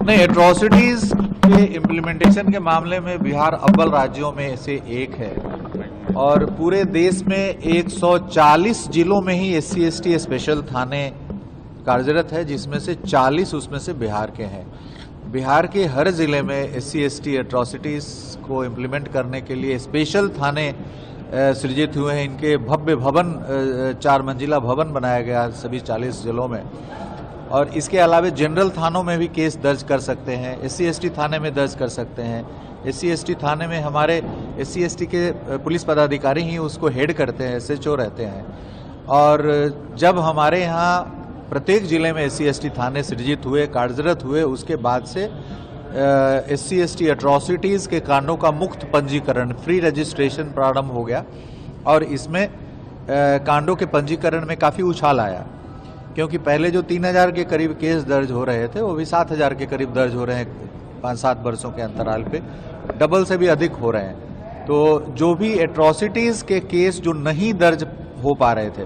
नहीं, एट्रॉसिटीज के इम्प्लीमेंटेशन के मामले में बिहार अव्वल राज्यों में से एक है और पूरे देश में 140 जिलों में ही SC/ST स्पेशल थाने कार्यरत है, जिसमें से 40 उसमें से बिहार के हैं। बिहार के हर जिले में SC/ST एट्रॉसिटीज को इम्प्लीमेंट करने के लिए स्पेशल थाने सृजित हुए हैं। इनके भव्य भवन 4 मंजिला भवन बनाया गया सभी 40 जिलों में। और इसके अलावा जनरल थानों में भी केस दर्ज कर सकते हैं, SC/ST थाने में दर्ज कर सकते हैं। SC/ST थाने में हमारे SC/ST के पुलिस पदाधिकारी ही उसको हेड करते हैं, SHO रहते हैं। और जब हमारे यहाँ प्रत्येक जिले में SC/ST थाने सृजित हुए, कार्यरत हुए, उसके बाद से SC/ST एट्रॉसिटीज़ के कांडों का मुक्त पंजीकरण, फ्री रजिस्ट्रेशन प्रारंभ हो गया। और इसमें कांडों के पंजीकरण में काफ़ी उछाल आया, क्योंकि पहले जो 3000 के करीब केस दर्ज हो रहे थे वो भी 7000 के करीब दर्ज हो रहे हैं 5-7 वर्षों के अंतराल पे, डबल से भी अधिक हो रहे हैं। तो जो भी एट्रॉसिटीज़ के केस जो नहीं दर्ज हो पा रहे थे,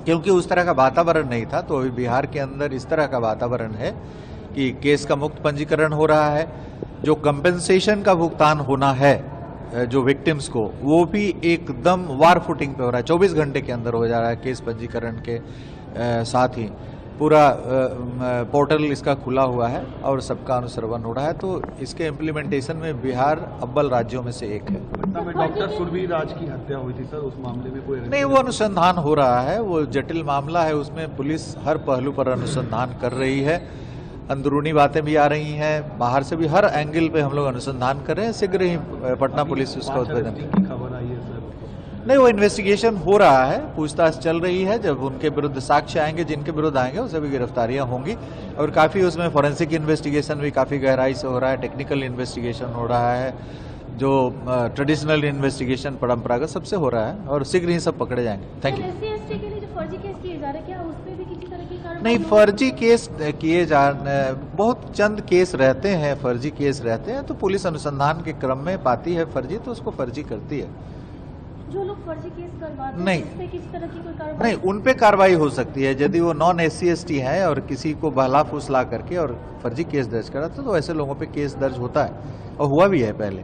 क्योंकि उस तरह का वातावरण नहीं था, तो अभी बिहार के अंदर इस तरह का वातावरण है कि केस का मुक्त पंजीकरण हो रहा है। जो कंपेंसेशन का भुगतान होना है जो विक्टिम्स को, वो भी एकदम वार फुटिंग पे हो रहा है, 24 घंटे के अंदर हो जा रहा है। केस पंजीकरण के साथ ही पूरा पोर्टल इसका खुला हुआ है और सबका अनुश्रवण हो रहा है। तो इसके इम्प्लीमेंटेशन में बिहार अव्वल राज्यों में से एक है। डॉक्टर सुरवीर राज की हत्या हुई थी सर, उस मामले में कोई नहीं, वो अनुसंधान हो रहा है, वो जटिल मामला है, उसमें पुलिस हर पहलू पर अनुसंधान कर रही है। अंदरूनी बातें भी आ रही हैं, बाहर से भी हर एंगल पे हम लोग अनुसंधान कर रहे हैं। शीघ्र ही पटना पुलिस उसका उद्भेदन की खबर आई है सर। नहीं, वो इन्वेस्टिगेशन हो रहा है, पूछताछ चल रही है। जब उनके विरुद्ध साक्ष्य आएंगे, जिनके विरुद्ध आएंगे, उसे भी गिरफ्तारियां होंगी। और काफ़ी उसमें फॉरेंसिक इन्वेस्टिगेशन भी काफ़ी गहराई से हो रहा है, टेक्निकल इन्वेस्टिगेशन हो रहा है, जो ट्रेडिशनल इन्वेस्टिगेशन परंपरागत सबसे हो रहा है, और शीघ्र ही सब पकड़े जाएंगे। Thank you. SC/ST के लिए जो फर्जी केस किए जा रहे हैं, क्या उसमें भी किसी तरह की कार्रवाई? नहीं, फर्जी केस किए जा बहुत चंद केस रहते हैं, फर्जी केस रहते हैं, तो पुलिस अनुसंधान के क्रम में पाती है फर्जी, तो उसको फर्जी करती है। जो लोग फर्जी केस करवाते हैं, नहीं, उस पे किसी तरह की कोई कार्रवाई? नहीं, उन पे कार्रवाई हो सकती है यदि वो नॉन SC/ST है और किसी को बहला फुसला करके और फर्जी केस दर्ज करा तो ऐसे लोगों पे केस दर्ज होता है और हुआ भी है पहले।